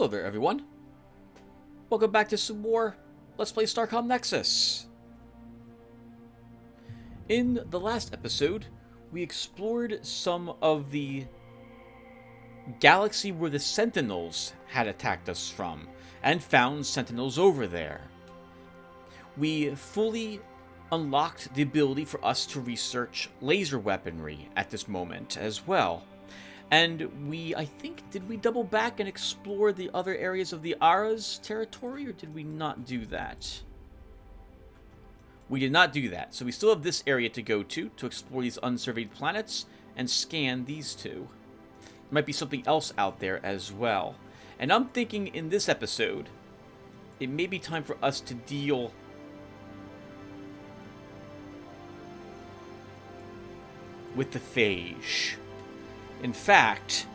Hello there, everyone. Welcome back to some more Let's Play Starcom Nexus. In the last episode, we explored some of the galaxy where the Sentinels had attacked us from, and found Sentinels over there. We fully unlocked the ability for us to research laser weaponry at this moment as well. And I think, did we double back and explore the other areas of the Ara's territory, or did we not do that? We did not do that, so we still have this area to go to explore these unsurveyed planets and scan these two. There might be something else out there as well. And I'm thinking in this episode, it may be time for us to deal with the phage. In fact,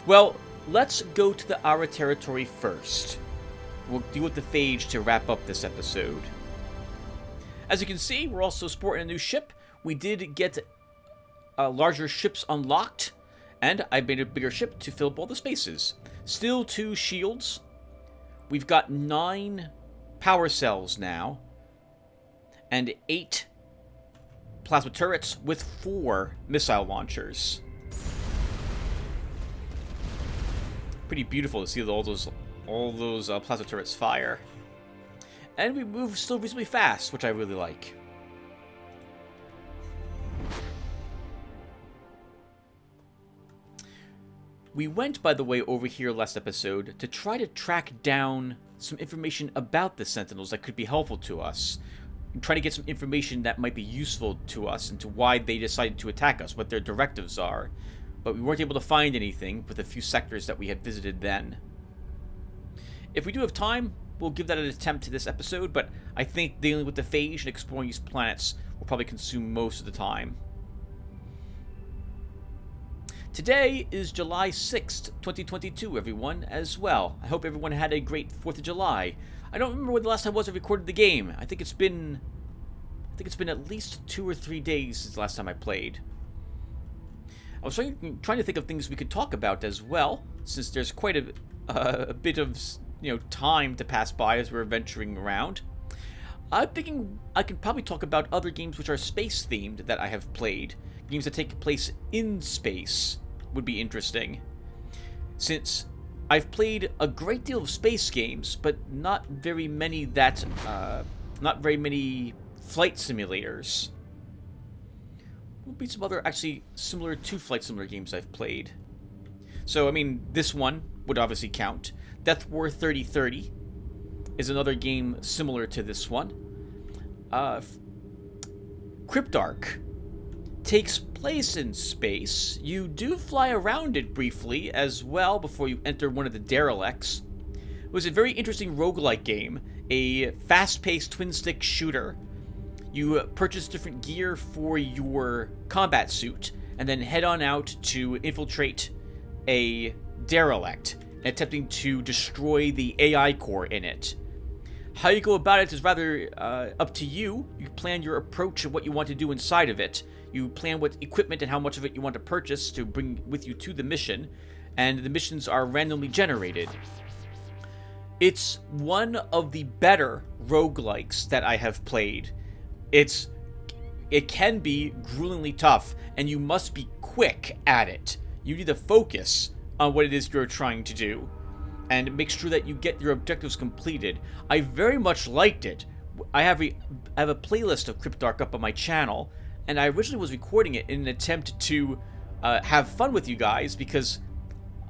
well, let's go to the Ara territory first. We'll deal with the phage to wrap up this episode. As you can see, we're also sporting a new ship. We did get larger ships unlocked, and I made a bigger ship to fill up all the spaces. Still 2 shields. We've got 9 power cells now, and 8 plasma turrets with 4 missile launchers. Pretty beautiful to see all those plasma turrets fire. And we move still reasonably fast, which I really like. We went, by the way, over here last episode to try to track down some information about the Sentinels that could be helpful to us. And try to get some information that might be useful to us and to why they decided to attack us, what their directives are. But we weren't able to find anything with the few sectors that we had visited then. If we do have time, we'll give that an attempt to this episode, but I think dealing with the phage and exploring these planets will probably consume most of the time. Today is July 6th, 2022, everyone, as well. I hope everyone had a great 4th of July. I don't remember when the last time was I recorded the game. I think it's been at least 2 or 3 days since the last time I played. I was trying to think of things we could talk about as well, since there's quite a bit of time to pass by as we're venturing around. I'm thinking I can probably talk about other games which are space themed that I have played. Games that take place in space would be interesting, since I've played a great deal of space games, but not very many flight simulators. Will be some other actually similar to flight simulator games I've played. So, I mean, this one would obviously count. Death War 3030 is another game similar to this one. Cryptarch takes place in space. You do fly around it briefly as well before you enter one of the derelicts. It was a very interesting roguelike game, a fast-paced twin-stick shooter. You purchase different gear for your combat suit, and then head on out to infiltrate a derelict, attempting to destroy the AI core in it. How you go about it is rather up to you. You plan your approach and what you want to do inside of it. You plan what equipment and how much of it you want to purchase to bring with you to the mission, and the missions are randomly generated. It's one of the better roguelikes that I have played. It can be gruelingly tough, and you must be quick at it. You need to focus on what it is you're trying to do, and make sure that you get your objectives completed. I very much liked it. I have a playlist of Cryptarch up on my channel, and I originally was recording it in an attempt to have fun with you guys, because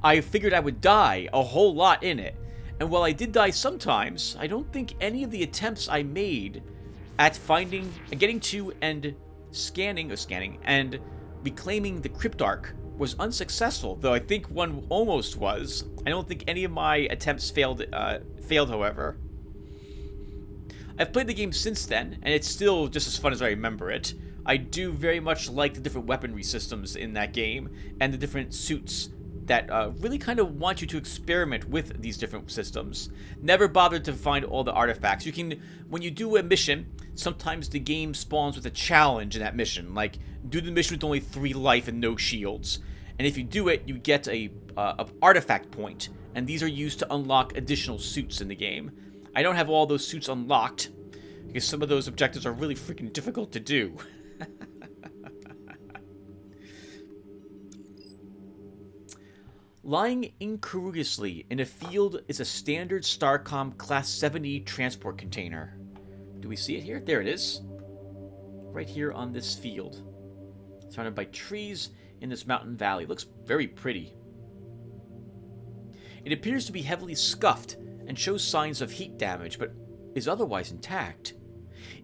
I figured I would die a whole lot in it. And while I did die sometimes, I don't think any of the attempts I made at finding, getting to, and scanning and reclaiming the Cryptarch was unsuccessful, though I think one almost was. I don't think any of my attempts failed, however. I've played the game since then, and it's still just as fun as I remember it. I do very much like the different weaponry systems in that game, and the different suits that really kind of want you to experiment with these different systems. Never bothered to find all the artifacts. You can, when you do a mission, sometimes the game spawns with a challenge in that mission, like do the mission with only 3 life and no shields. And if you do it, you get a artifact point, and these are used to unlock additional suits in the game. I don't have all those suits unlocked, because some of those objectives are really freaking difficult to do. Lying incongruously in a field is a standard Starcom Class 7E transport container. Do we see it here? There it is. Right here on this field. Surrounded by trees in this mountain valley. Looks very pretty. It appears to be heavily scuffed and shows signs of heat damage, but is otherwise intact.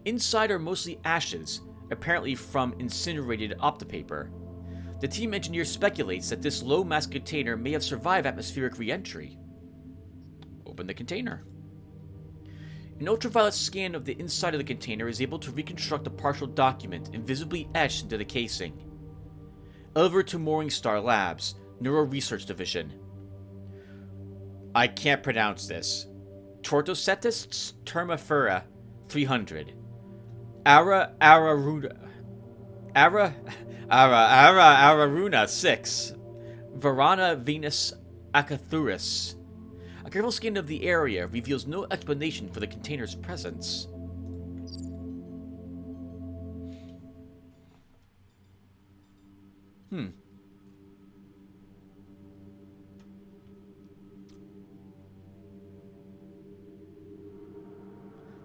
Inside are mostly ashes, apparently from incinerated optopaper. The team engineer speculates that this low-mass container may have survived atmospheric re-entry. Open the container. An ultraviolet scan of the inside of the container is able to reconstruct a partial document invisibly etched into the casing. Over to Mooring Star Labs, Neuro Research Division. I can't pronounce this. Tortocetus termifera 300. Araruna 6. Varana Venus Acathurus. A careful scan of the area reveals no explanation for the container's presence.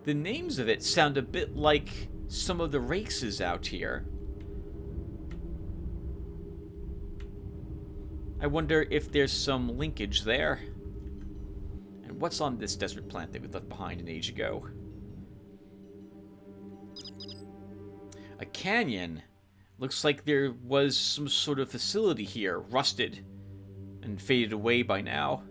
The names of it sound a bit like some of the races out here. I wonder if there's some linkage there. And what's on this desert planet that we left behind an age ago? A canyon. Looks like there was some sort of facility here, rusted and faded away by now.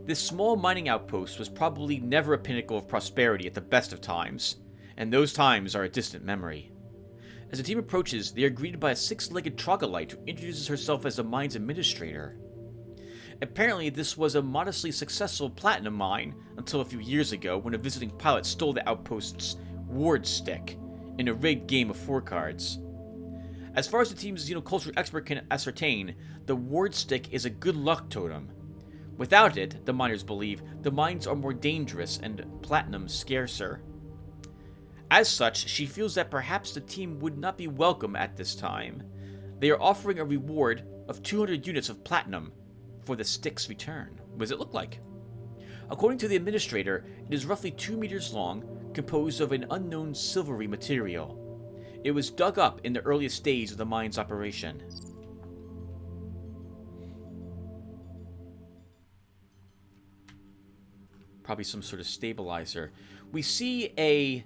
This small mining outpost was probably never a pinnacle of prosperity at the best of times, and those times are a distant memory. As the team approaches, they are greeted by a six-legged troglodyte who introduces herself as the mine's administrator. Apparently, this was a modestly successful platinum mine until a few years ago when a visiting pilot stole the outpost's ward stick in a rigged game of four cards. As far as the team's xenoculture expert can ascertain, the ward stick is a good luck totem. Without it, the miners believe, the mines are more dangerous and platinum scarcer. As such, she feels that perhaps the team would not be welcome at this time. They are offering a reward of 200 units of platinum for the stick's return. What does it look like? According to the administrator, it is roughly 2 meters long, composed of an unknown silvery material. It was dug up in the earliest days of the mine's operation. Probably some sort of stabilizer. We see a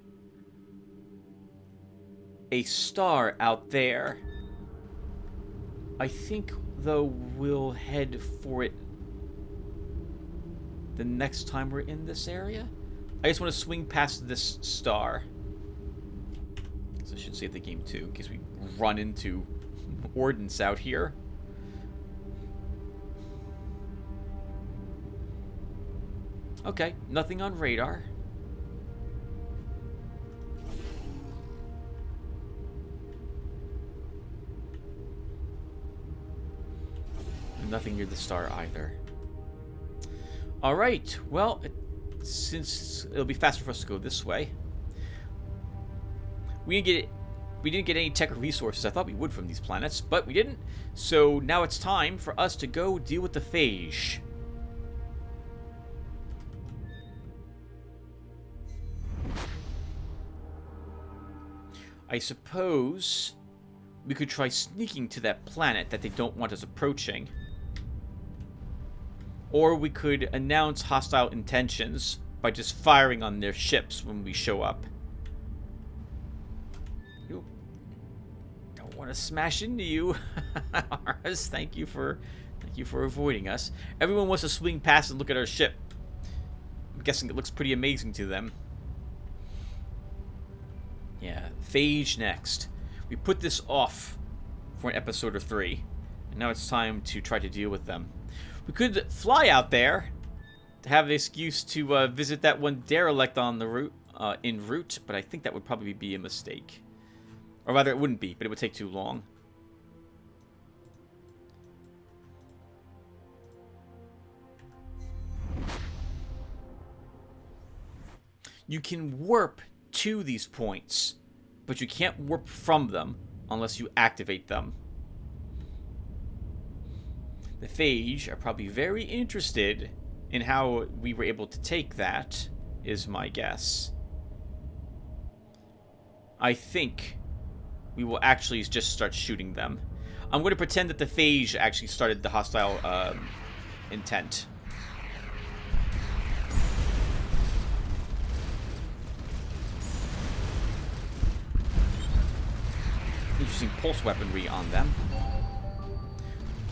star out there. I think, though, we'll head for it the next time we're in this area. I just want to swing past this star. So I should save the game too, in case we run into ordnance out here. Okay, nothing on radar. And nothing near the star either. Alright, well, since it'll be faster for us to go this way. We didn't get any tech resources. I thought we would from these planets, but we didn't. So now it's time for us to go deal with the phage. I suppose we could try sneaking to that planet that they don't want us approaching. Or we could announce hostile intentions by just firing on their ships when we show up. You don't want to smash into you. Ars, thank you for avoiding us. Everyone wants to swing past and look at our ship. I'm guessing it looks pretty amazing to them. Yeah, phage next. We put this off for an episode or 3, and now it's time to try to deal with them. We could fly out there to have the excuse to visit that one derelict on the route, en route, but I think that would probably be a mistake. Or rather, it wouldn't be, but it would take too long. You can warp to these points, but you can't warp from them unless you activate them. The Phage are probably very interested in how we were able to take that, is my guess. I think we will actually just start shooting them. I'm going to pretend that the Phage actually started the hostile intent. Interesting pulse weaponry on them.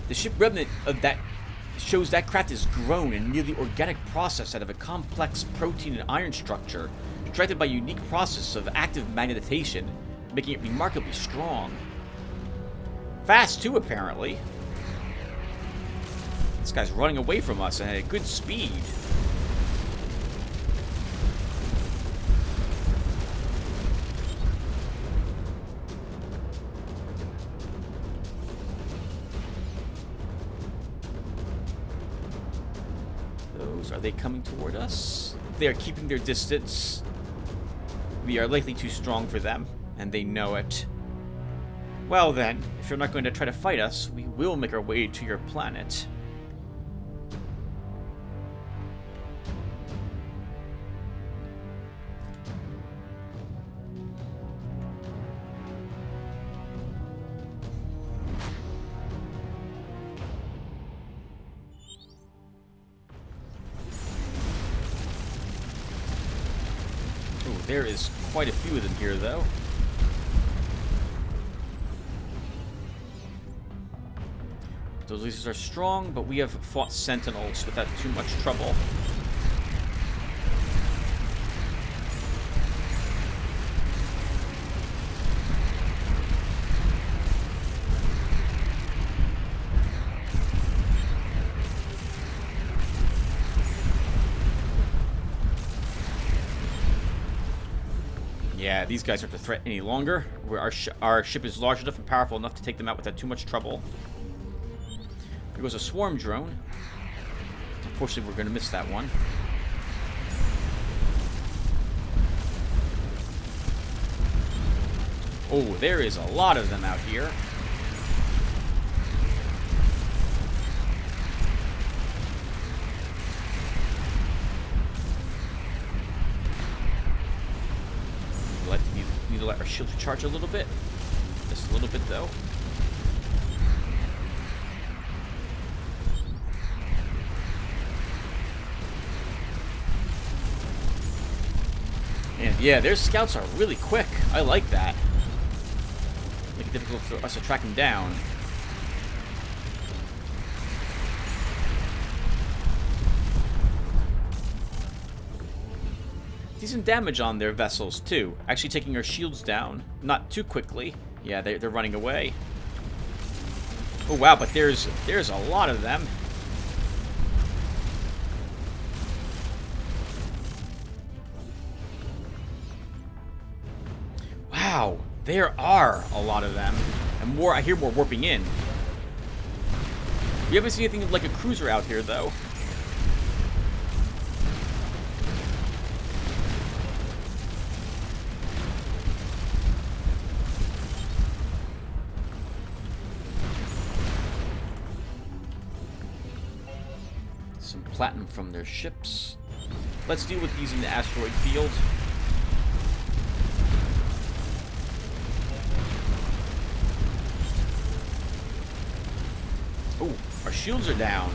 The ship remnant of that shows that craft is grown in a nearly organic process out of a complex protein and iron structure, directed by a unique process of active magnetization, making it remarkably strong. Fast, too, apparently. This guy's running away from us and at a good speed. Are they coming toward us? They are keeping their distance. We are likely too strong for them, and they know it. Well then, if you're not going to try to fight us, we will make our way to your planet. There is quite a few of them here, though. Those lasers are strong, but we have fought Sentinels without too much trouble. Yeah, these guys aren't a threat any longer. Our ship is large enough and powerful enough to take them out without too much trouble. There goes a swarm drone. Unfortunately, we're going to miss that one. Oh, there is a lot of them out here. Need to let our shield recharge a little bit. Just a little bit, though. And yeah, their scouts are really quick. I like that. Make it difficult for us to track them down. Decent damage on their vessels, too. Actually taking our shields down. Not too quickly. Yeah, they're running away. Oh, wow, but there's a lot of them. Wow, there are a lot of them. And more, I hear more warping in. We haven't seen anything like a cruiser out here, though. Platinum from their ships. Let's deal with these in the asteroid field. Oh, our shields are down.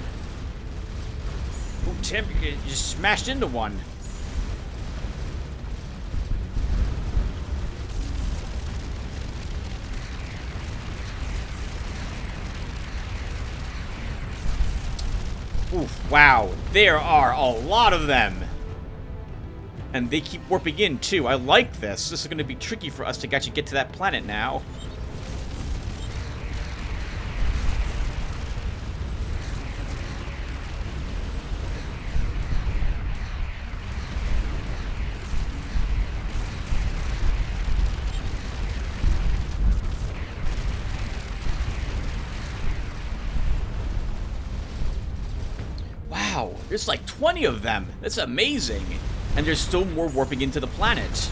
Oh, Tim, you just smashed into one. Oof, wow, there are a lot of them. And they keep warping in, too. I like this. This is going to be tricky for us to actually get to that planet now. Wow, there's like 20 of them. That's amazing. And there's still more warping into the planet.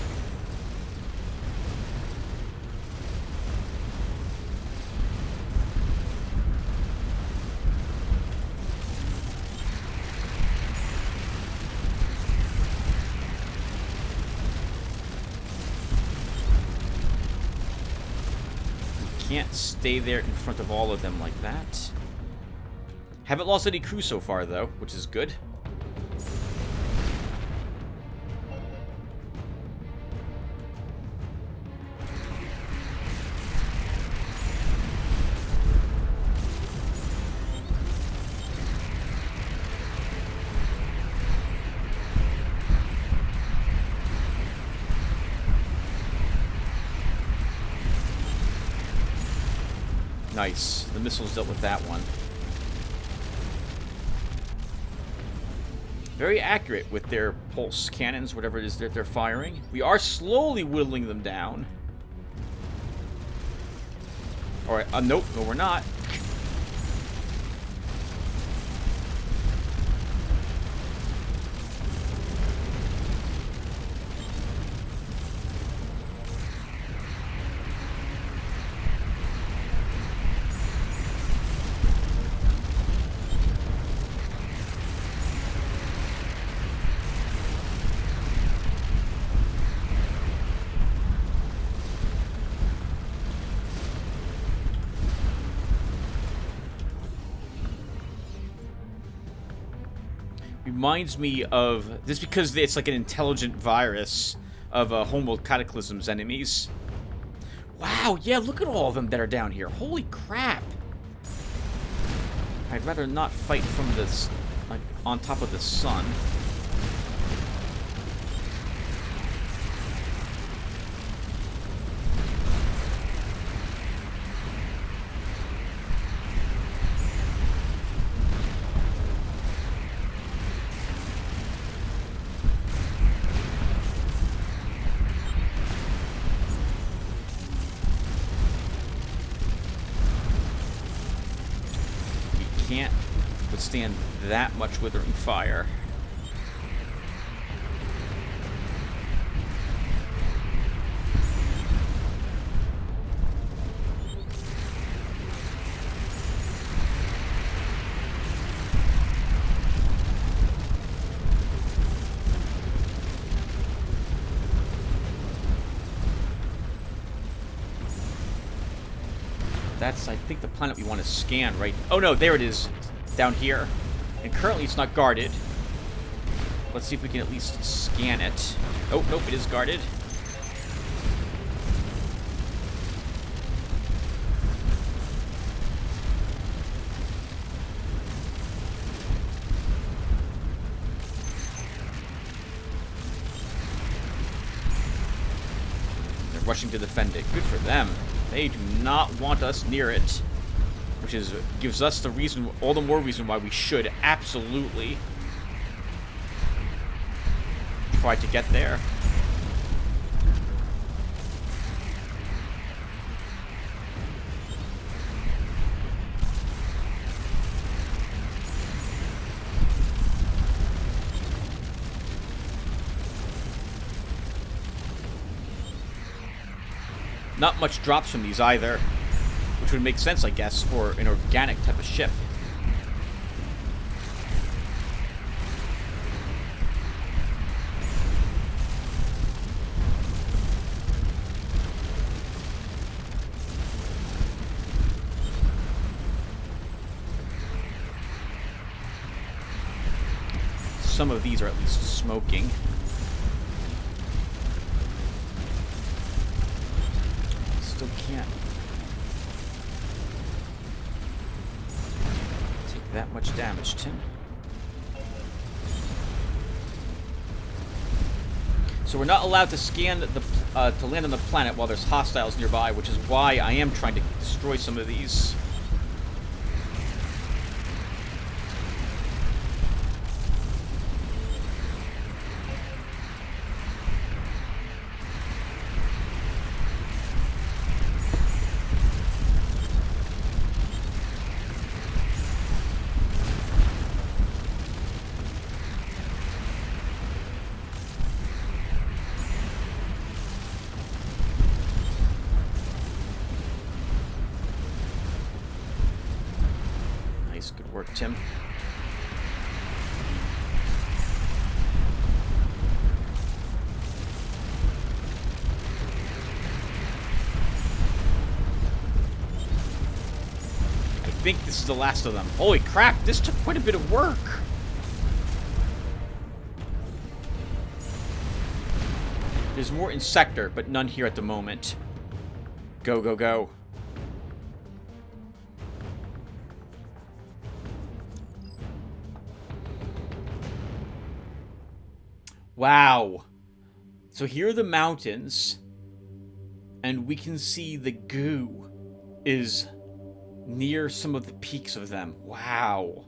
Can't stay there in front of all of them like that. Haven't lost any crew so far, though, which is good. Nice. The missiles dealt with that one. Very accurate with their pulse cannons, whatever it is that they're firing. We are slowly whittling them down. Alright, nope, no we're not. Reminds me of this because it's like an intelligent virus of Homeworld Cataclysm's enemies. Wow, yeah, look at all of them that are down here. Holy crap! I'd rather not fight from this, like, on top of the sun. Can't withstand that much withering fire. That's, I think, the planet we want to scan, right? Oh, no, there it is. Down here. And currently it's not guarded. Let's see if we can at least scan it. Oh, nope, it is guarded. They're rushing to defend it. Good for them. They do not want us near it, which gives us the reason, all the more reason why we should absolutely try to get there. Not much drops from these either, which would make sense, I guess, for an organic type of ship. Some of these are at least smoking. Still can't take that much damage, Tim. So we're not allowed to scan the to land on the planet while there's hostiles nearby, which is why I am trying to destroy some of these. work, Tim. I think this is the last of them. Holy crap, this took quite a bit of work. There's more in sector, but none here at the moment. Go, go, go. Wow. So here are the mountains, and we can see the goo is near some of the peaks of them. Wow.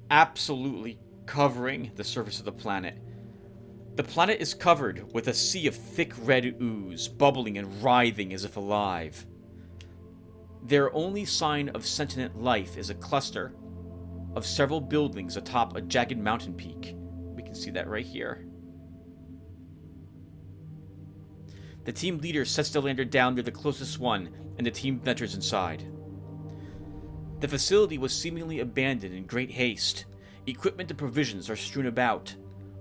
Absolutely covering the surface of the planet. The planet is covered with a sea of thick red ooze, bubbling and writhing as if alive. Their only sign of sentient life is a cluster of several buildings atop a jagged mountain peak. We can see that right here. The team leader sets the lander down near the closest one, and the team ventures inside. The facility was seemingly abandoned in great haste. Equipment and provisions are strewn about.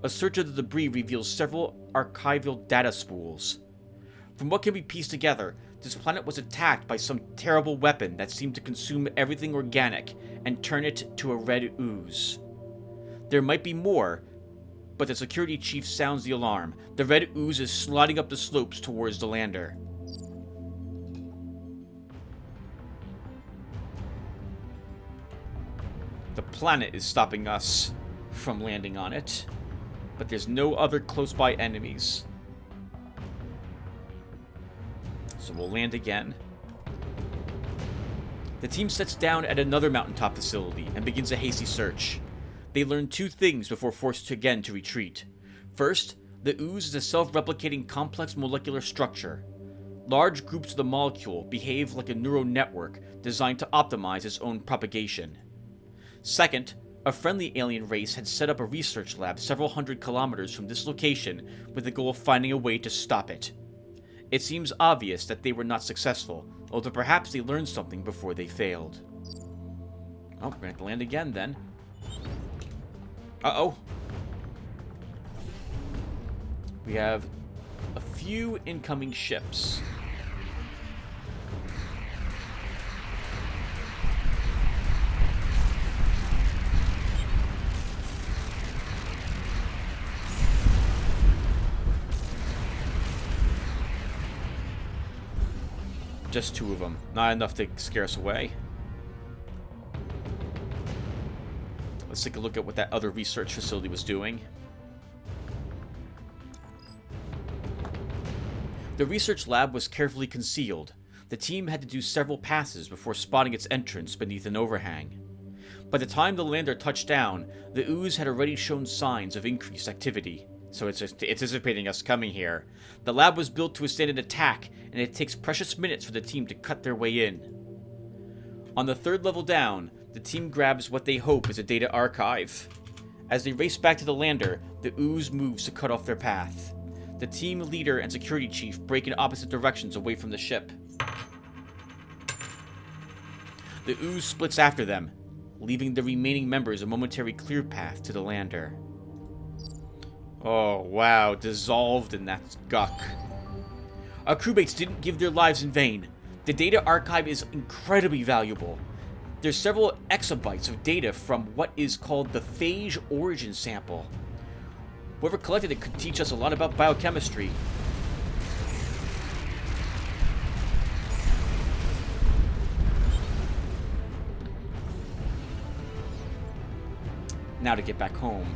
A search of the debris reveals several archival data spools. From what can be pieced together, this planet was attacked by some terrible weapon that seemed to consume everything organic and turn it to a red ooze. There might be more, but the security chief sounds the alarm. The red ooze is sliding up the slopes towards the lander. The planet is stopping us from landing on it, but there's no other close-by enemies. So we'll land again. The team sets down at another mountaintop facility and begins a hasty search. They learn two things before forced again to retreat. First, the ooze is a self-replicating complex molecular structure. Large groups of the molecule behave like a neural network designed to optimize its own propagation. Second, a friendly alien race had set up a research lab several hundred kilometers from this location with the goal of finding a way to stop it. It seems obvious that they were not successful, although perhaps they learned something before they failed. Oh, we're gonna have to land again then. Uh-oh. We have a few incoming ships. Just two of them. Not enough to scare us away. Let's take a look at what that other research facility was doing. The research lab was carefully concealed. The team had to do several passes before spotting its entrance beneath an overhang. By the time the lander touched down, the ooze had already shown signs of increased activity, so it's anticipating us coming here. The lab was built to withstand an attack, and it takes precious minutes for the team to cut their way in. On the third level down, the team grabs what they hope is a data archive. As they race back to the lander, the ooze moves to cut off their path. The team leader and security chief break in opposite directions away from the ship. The ooze splits after them, leaving the remaining members a momentary clear path to the lander. Oh, wow, dissolved in that guck. Our crewmates didn't give their lives in vain. The data archive is incredibly valuable. There's several exabytes of data from what is called the phage origin sample. Whoever collected it could teach us a lot about biochemistry. Now to get back home.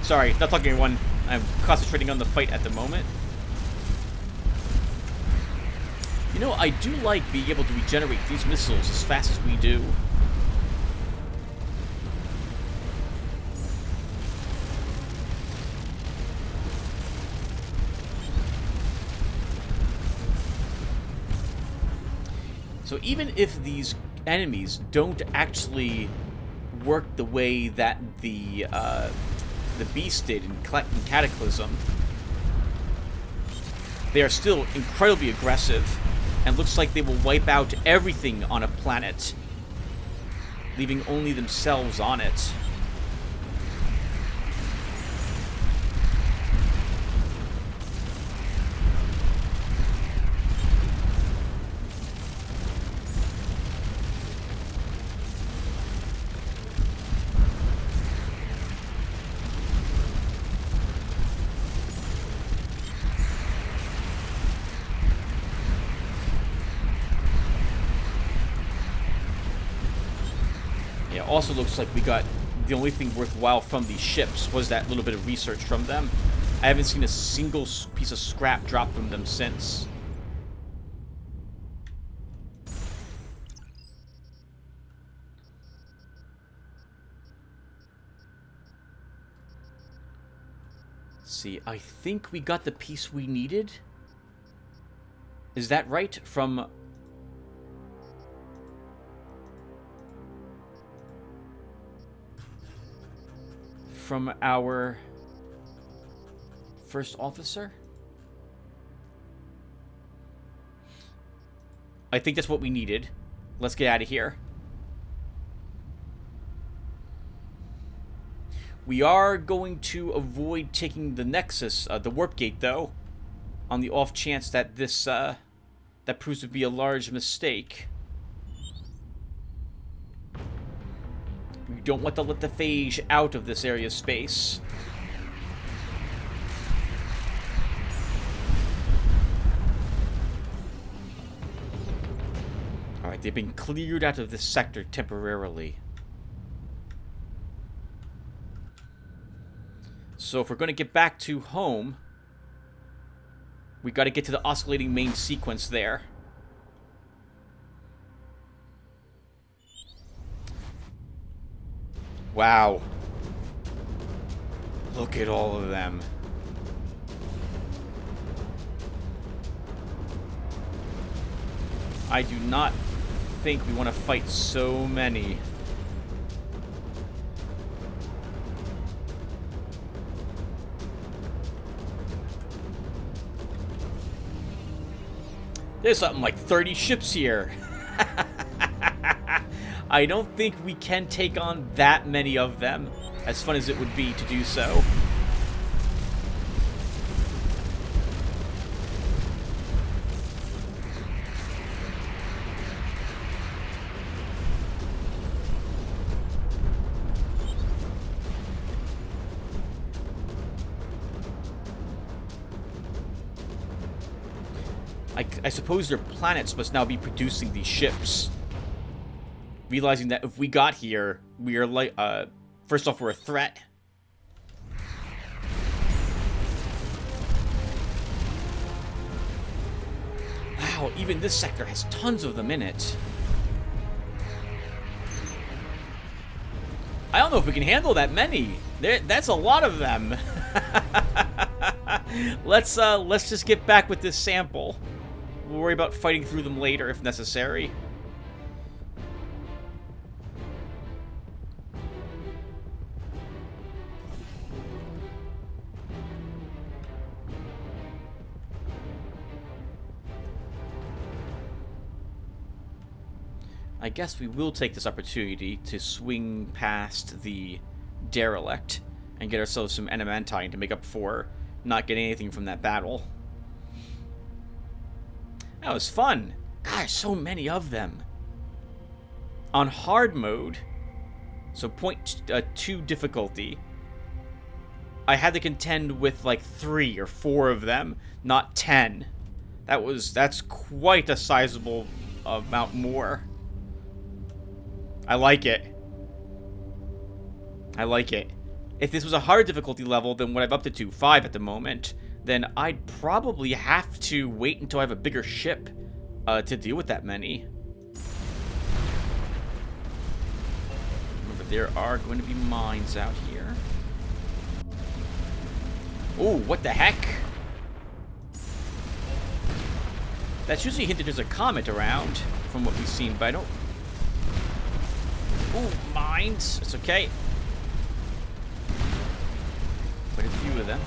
Sorry, not talking to anyone. I'm concentrating on the fight at the moment. You know, I do like being able to regenerate these missiles as fast as we do. So even if these enemies don't actually work the way that the Beast did in Cataclysm, they are still incredibly aggressive, and looks like they will wipe out everything on a planet, leaving only themselves on it. Also looks like we got the only thing worthwhile from these ships was that little bit of research from them. I haven't seen a single piece of scrap drop from them since. Let's see, I think we got the piece we needed. Is that right? From our first officer? I think that's what we needed. Let's get out of here. We are going to avoid taking the Nexus, the warp gate, though, on the off chance that this, that proves to be a large mistake. We don't want to let the phage out of this area of space. Alright, they've been cleared out of this sector temporarily. So if we're going to get back to home, we got to get to the oscillating main sequence there. Wow. Look at all of them. I do not think we want to fight so many. There's something like 30 ships here. I don't think we can take on that many of them, as fun as it would be to do so. I suppose their planets must now be producing these ships. Realizing that if we got here, we are like, first off, we're a threat. Wow, even this sector has tons of them in it. I don't know if we can handle that many. That's a lot of them. Let's just get back with this sample. We'll worry about fighting through them later if necessary. I guess we will take this opportunity to swing past the derelict and get ourselves some adamantine to make up for not getting anything from that battle. That was fun. Gosh, so many of them. On hard mode, so 0.2 difficulty, I had to contend with like 3 or 4 of them, not 10. That's quite a sizable amount more. I like it. I like it. If this was a harder difficulty level than what I've upped it to, 5 at the moment, then I'd probably have to wait until I have a bigger ship to deal with that many. Remember, there are going to be mines out here. Oh, what the heck? That's usually a hint that there's a comet around, from what we've seen, but I don't... Ooh, mines. It's okay. Quite a few of them.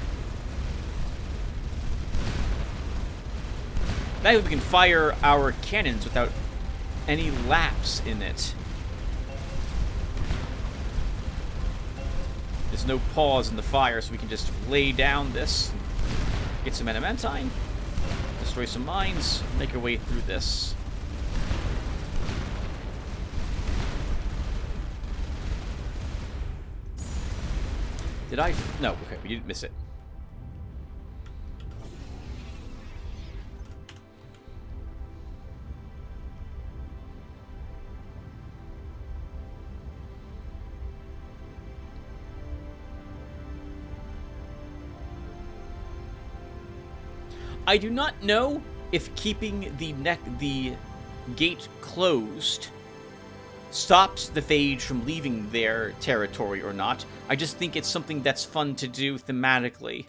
Now we can fire our cannons without any lapse in it. There's no pause in the fire, so we can just lay down this, get some adamantine, destroy some mines, make our way through this. Did I? No, okay, we didn't miss it. I do not know if keeping the gate closed stops the phage from leaving their territory or not. I just think it's something that's fun to do thematically.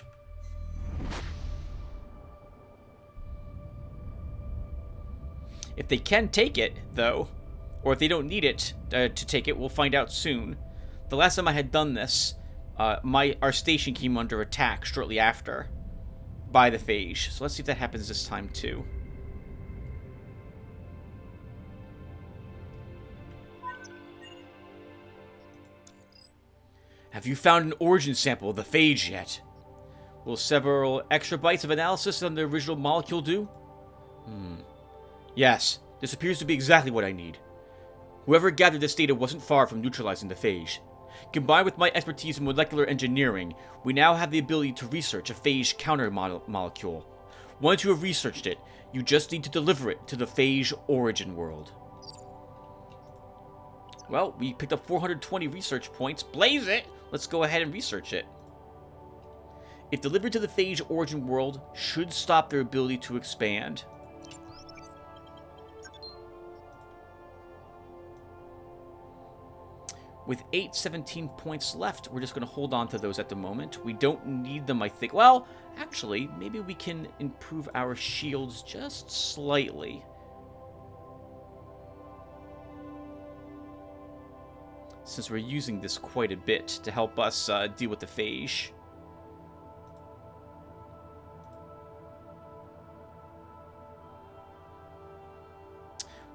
If they can take it, though, or if they don't need it to take it, we'll find out soon. The last time I had done this, our station came under attack shortly after by the phage. So let's see if that happens this time too. Have you found an origin sample of the phage yet? Will several extra bytes of analysis on the original molecule do? Yes, this appears to be exactly what I need. Whoever gathered this data wasn't far from neutralizing the phage. Combined with my expertise in molecular engineering, we now have the ability to research a phage counter molecule. Once you have researched it, you just need to deliver it to the phage origin world. Well, we picked up 420 research points. Blaze it! Let's go ahead and research it. If delivered to the phage origin world, should stop their ability to expand. With 817 points left, we're just going to hold on to those at the moment. We don't need them, I think. Well, actually, maybe we can improve our shields just slightly. Since we're using this quite a bit to help us deal with the phage.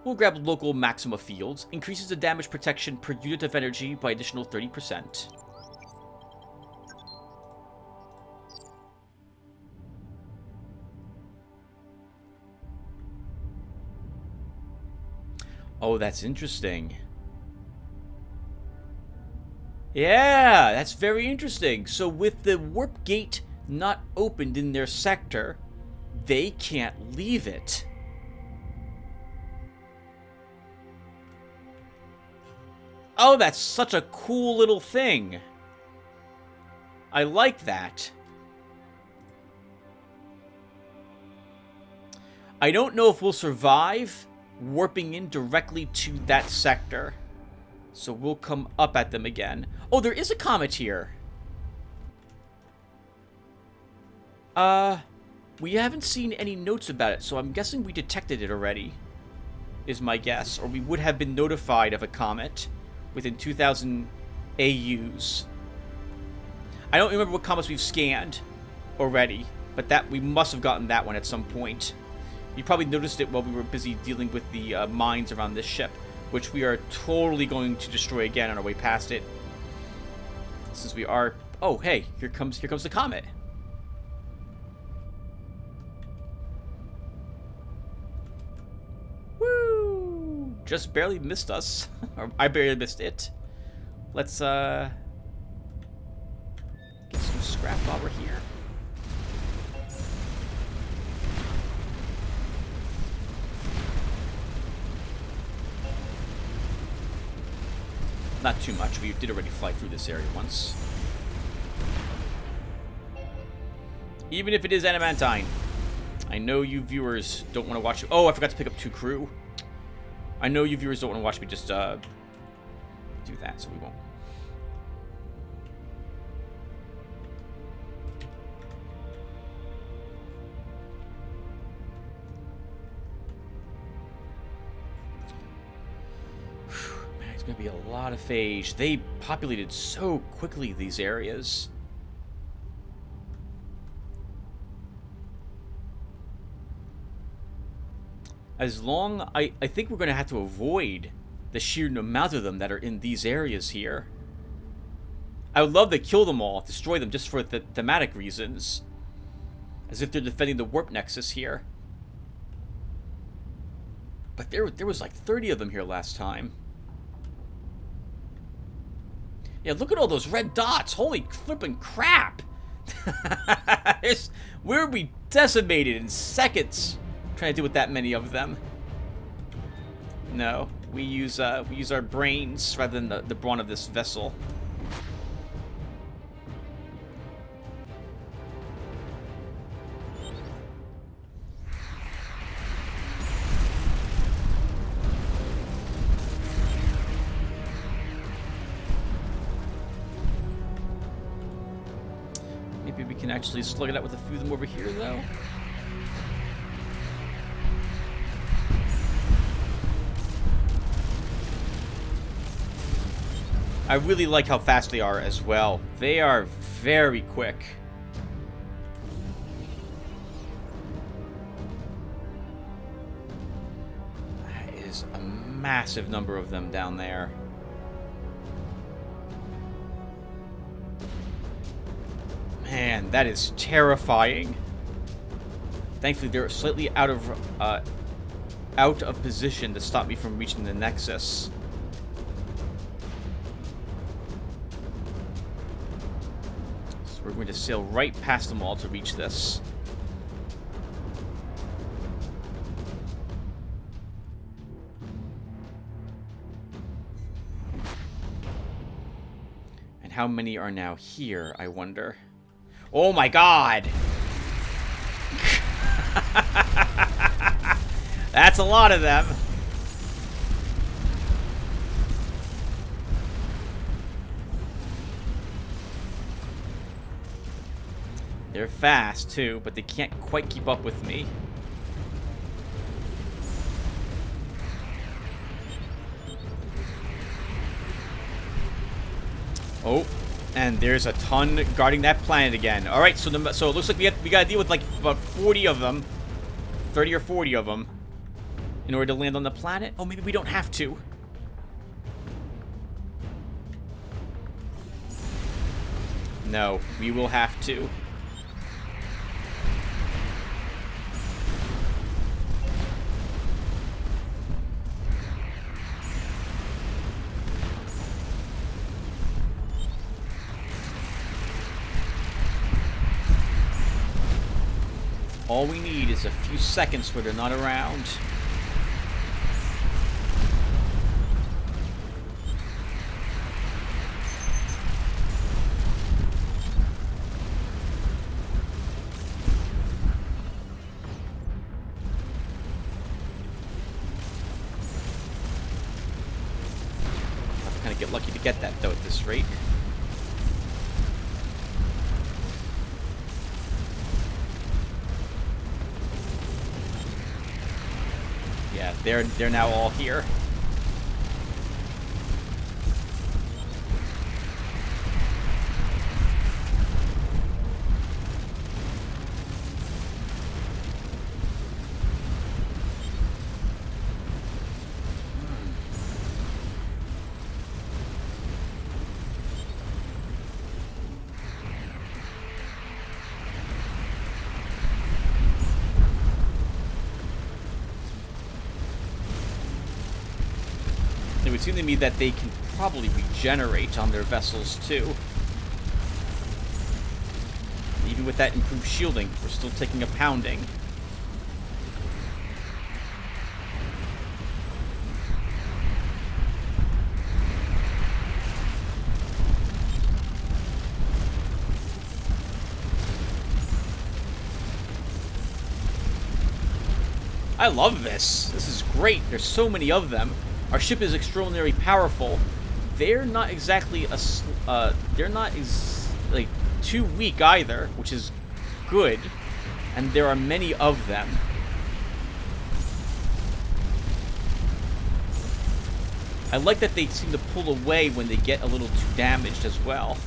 We'll grab local maxima fields. Increases the damage protection per unit of energy by additional 30%. Oh, that's interesting. Yeah, that's very interesting. So with the warp gate not opened in their sector, they can't leave it. Oh, that's such a cool little thing. I like that. I don't know if we'll survive warping in directly to that sector. So we'll come up at them again. Oh, there is a comet here. We haven't seen any notes about it, so I'm guessing we detected it already, is my guess. Or we would have been notified of a comet within 2,000 AUs. I don't remember what comets we've scanned already, but that we must have gotten that one at some point. You probably noticed it while we were busy dealing with the mines around this ship, which we are totally going to destroy again on our way past it. Since we are... Oh, hey, here comes the comet. Woo! Just barely missed us. Or I barely missed it. Let's, get some scrap while we're here. Not too much. We did already fly through this area once. Even if it is adamantine. I know you viewers don't want to watch... Oh, I forgot to pick up 2 crew. I know you viewers don't want to watch me just do that, so we won't. Man, it's going to be a lot of phage. They populated so quickly, these areas. As long... I think we're going to have to avoid the sheer amount of them that are in these areas here. I would love to kill them all, destroy them just for thematic reasons. As if they're defending the warp nexus here. But there was like 30 of them here last time. Yeah, look at all those red dots. Holy flippin' crap. We'll be decimated in seconds trying to deal with that many of them. No, we use our brains rather than the brawn of this vessel. Maybe we can actually slug it out with a few of them over here, though. I really like how fast they are as well. They are very quick. That is a massive number of them down there. Man, that is terrifying. Thankfully, they're slightly out of position to stop me from reaching the Nexus. So we're going to sail right past them all to reach this. And how many are now here, I wonder? Oh my god! That's a lot of them. They're fast too, but they can't quite keep up with me. Oh, and there's a ton guarding that planet again. All right, so it looks like we got to deal with like about 40 of them, 30 or 40 of them, in order to land on the planet. Oh, maybe we don't have to. No, we will have to. All we need is a few seconds where they're not around. I'll have to kind of get lucky to get that, though, at this rate. Yeah, they're now all here. It would seem to me that they can probably regenerate on their vessels, too. Even with that improved shielding, we're still taking a pounding. I love this. This is great. There's so many of them. Our ship is extraordinarily powerful. They're not exactly like too weak either, which is good. And there are many of them. I like that they seem to pull away when they get a little too damaged as well.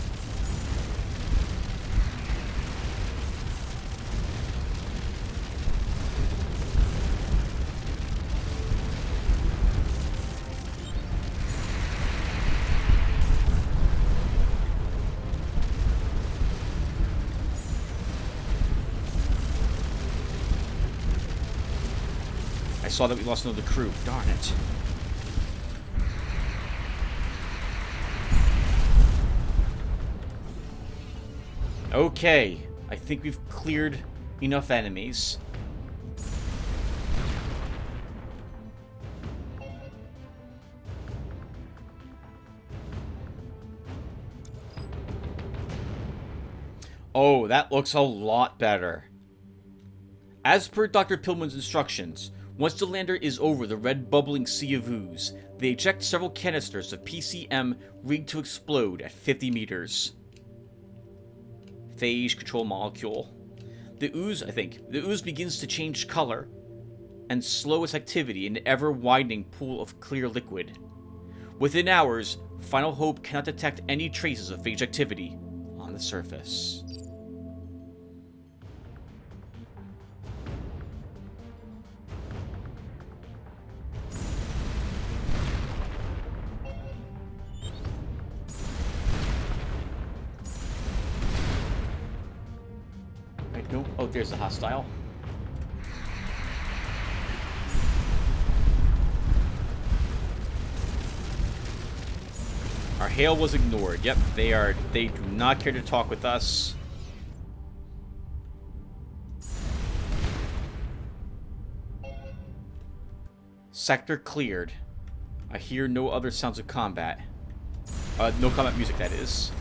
I saw that we lost another crew. Darn it. Okay, I think we've cleared enough enemies. Oh, that looks a lot better. As per Dr. Pillman's instructions, once the lander is over the red bubbling sea of ooze, they eject several canisters of PCM rigged to explode at 50 meters. Phage control molecule. The ooze begins to change color and slow its activity in an ever-widening pool of clear liquid. Within hours, Final Hope cannot detect any traces of phage activity on the surface. Oh, there's the hostile. Our hail was ignored. Yep, they do not care to talk with us. Sector cleared. I hear no other sounds of combat. No combat music, that is.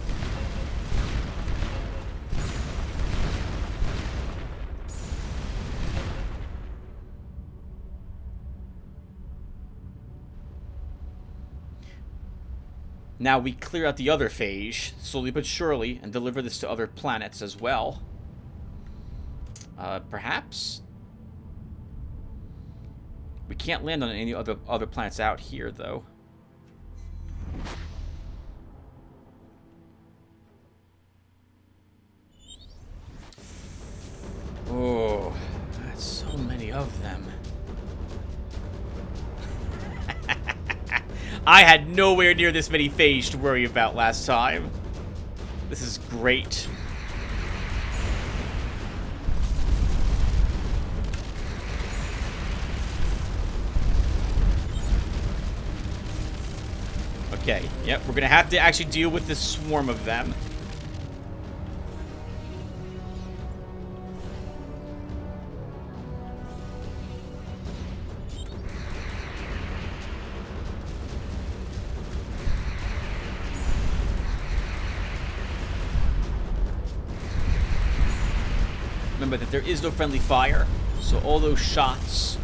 Now we clear out the other phage, slowly but surely, and deliver this to other planets as well. Perhaps? We can't land on any other planets out here, though. Oh, that's so many of them. I had nowhere near this many phage to worry about last time. This is great. Okay, yep, we're gonna have to actually deal with this swarm of them. Remember that there is no friendly fire, so all those shots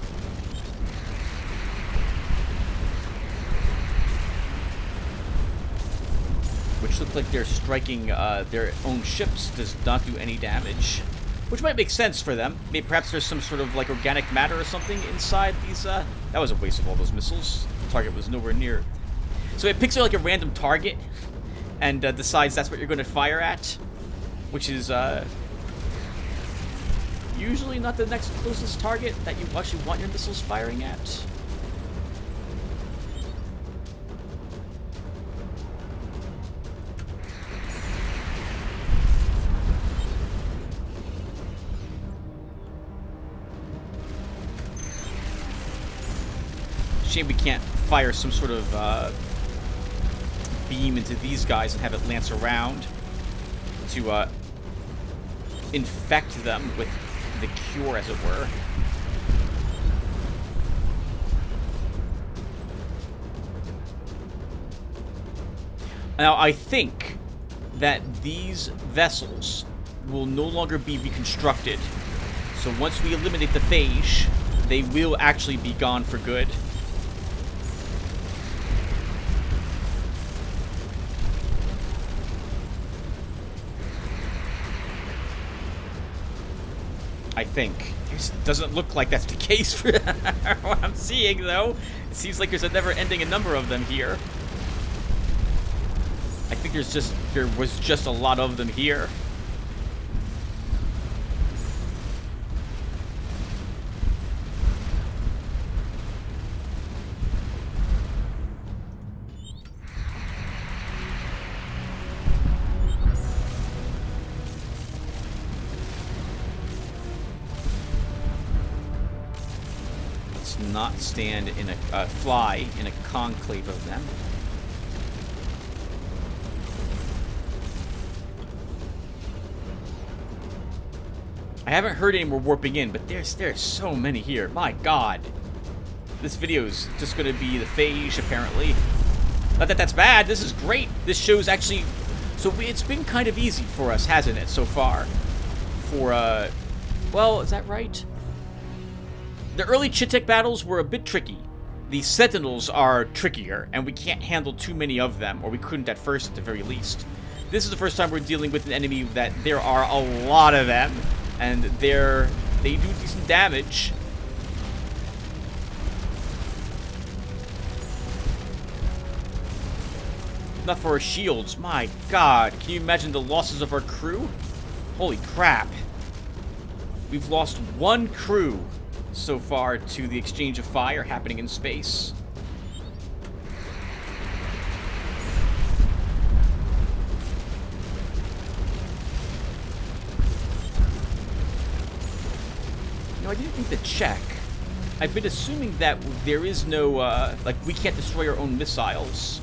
which look like they're striking their own ships does not do any damage, which might make sense for them. Maybe perhaps there's some sort of like organic matter or something inside these. That was a waste of all those missiles. The target was nowhere near. So it picks like a random target and decides that's what you're going to fire at, which is usually not the next closest target that you actually want your missiles firing at. Shame we can't fire some sort of beam into these guys and have it lance around to infect them with the cure, as it were. Now, I think that these vessels will no longer be reconstructed. So once we eliminate the phage, they will actually be gone for good. I think. It doesn't look like that's the case for what I'm seeing, though. It seems like there's a never-ending number of them here. I think there was just a lot of them here. Not stand in a fly in a conclave of them. I haven't heard any more warping in, but there's so many here. My God, this video's just gonna be the phage apparently. Not that that's bad. This is great. This show's actually it's been kind of easy for us, hasn't it, so far? For well, is that right? The early Chitek battles were a bit tricky. The Sentinels are trickier, and we can't handle too many of them, or we couldn't at first at the very least. This is the first time we're dealing with an enemy that there are a lot of them, and they do decent damage. Not for our shields, my God. Can you imagine the losses of our crew? Holy crap. We've lost one crew so far to the exchange of fire happening in space. No, I didn't think to check. I've been assuming that there is no, like, we can't destroy our own missiles.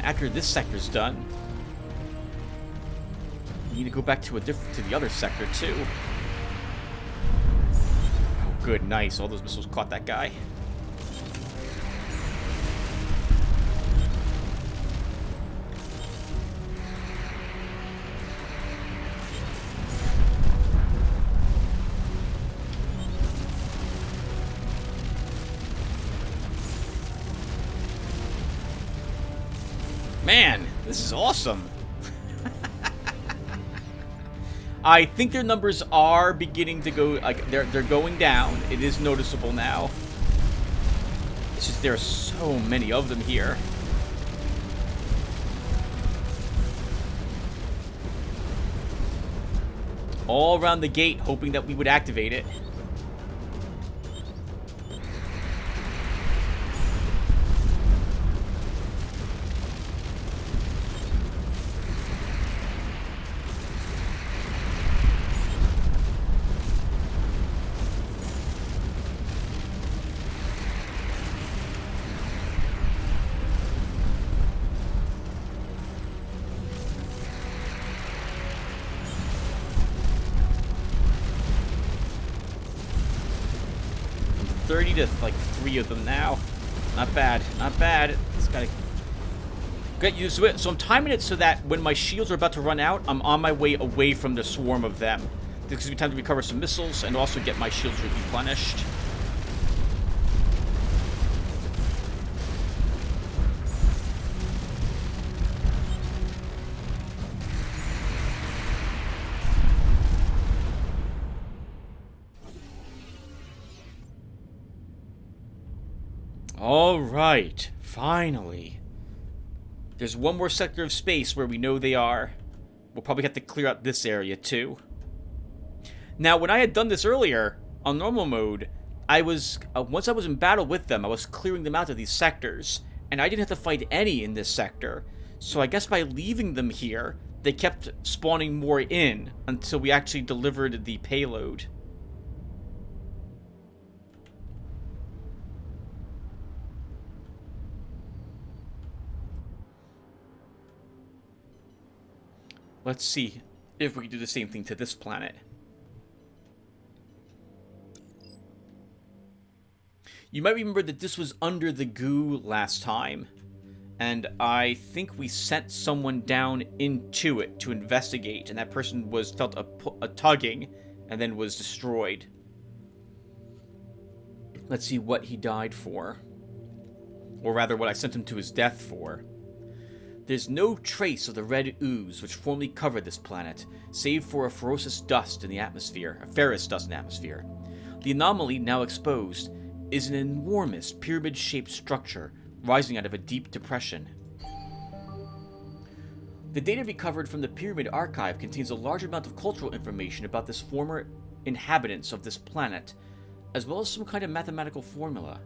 After this sector's done, we need to go back to the other sector too. Oh, good, nice. All those missiles caught that guy. Man, this is awesome. I think their numbers are beginning to go, like, they're going down. It is noticeable now. It's just there are so many of them here. All around the gate, hoping that we would activate it. From 30 to like 3 of them now. Not bad, not bad. Just gotta get used to it. So I'm timing it so that when my shields are about to run out, I'm on my way away from the swarm of them. This gives me time to recover some missiles and also get my shields replenished. All right, finally. There's one more sector of space where we know they are. We'll probably have to clear out this area too. Now, when I had done this earlier, on normal mode, once I was in battle with them, I was clearing them out of these sectors, and I didn't have to fight any in this sector. So I guess by leaving them here, they kept spawning more in until we actually delivered the payload. Let's see if we can do the same thing to this planet. You might remember that this was under the goo last time, and I think we sent someone down into it to investigate, and that person felt a tugging and then was destroyed. Let's see what he died for. Or rather, what I sent him to his death for. There's no trace of the red ooze which formerly covered this planet, save for a ferrous dust in the atmosphere. The anomaly, now exposed, is an enormous pyramid-shaped structure rising out of a deep depression. The data recovered from the Pyramid Archive contains a large amount of cultural information about this former inhabitants of this planet, as well as some kind of mathematical formula.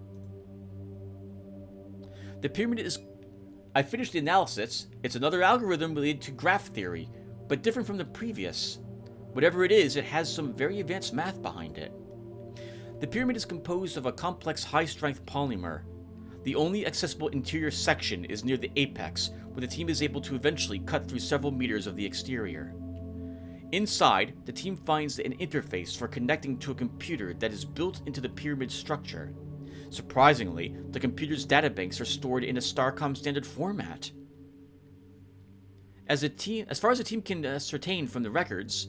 The pyramid is... I finished the analysis. It's another algorithm related to graph theory, but different from the previous. Whatever it is, it has some very advanced math behind it. The pyramid is composed of a complex high-strength polymer. The only accessible interior section is near the apex, where the team is able to eventually cut through several meters of the exterior. Inside, the team finds an interface for connecting to a computer that is built into the pyramid structure. Surprisingly, the computer's databanks are stored in a Starcom standard format. As far as the team can ascertain from the records,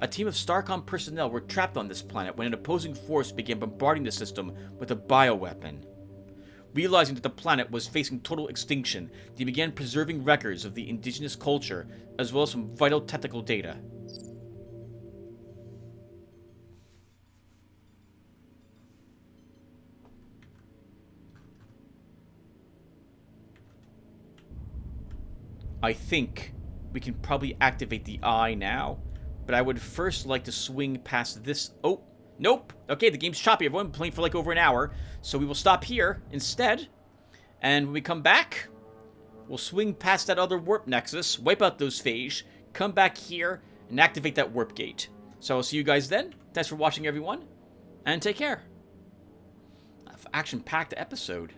a team of Starcom personnel were trapped on this planet when an opposing force began bombarding the system with a bioweapon. Realizing that the planet was facing total extinction, they began preserving records of the indigenous culture, as well as some vital technical data. I think we can probably activate the eye now, but I would first like to swing past this... Oh, nope. Okay, the game's choppy. Everyone playing for like over an hour, so we will stop here instead. And when we come back, we'll swing past that other warp nexus, wipe out those phage, come back here, and activate that warp gate. So I'll see you guys then. Thanks for watching, everyone, and take care. Action-packed episode.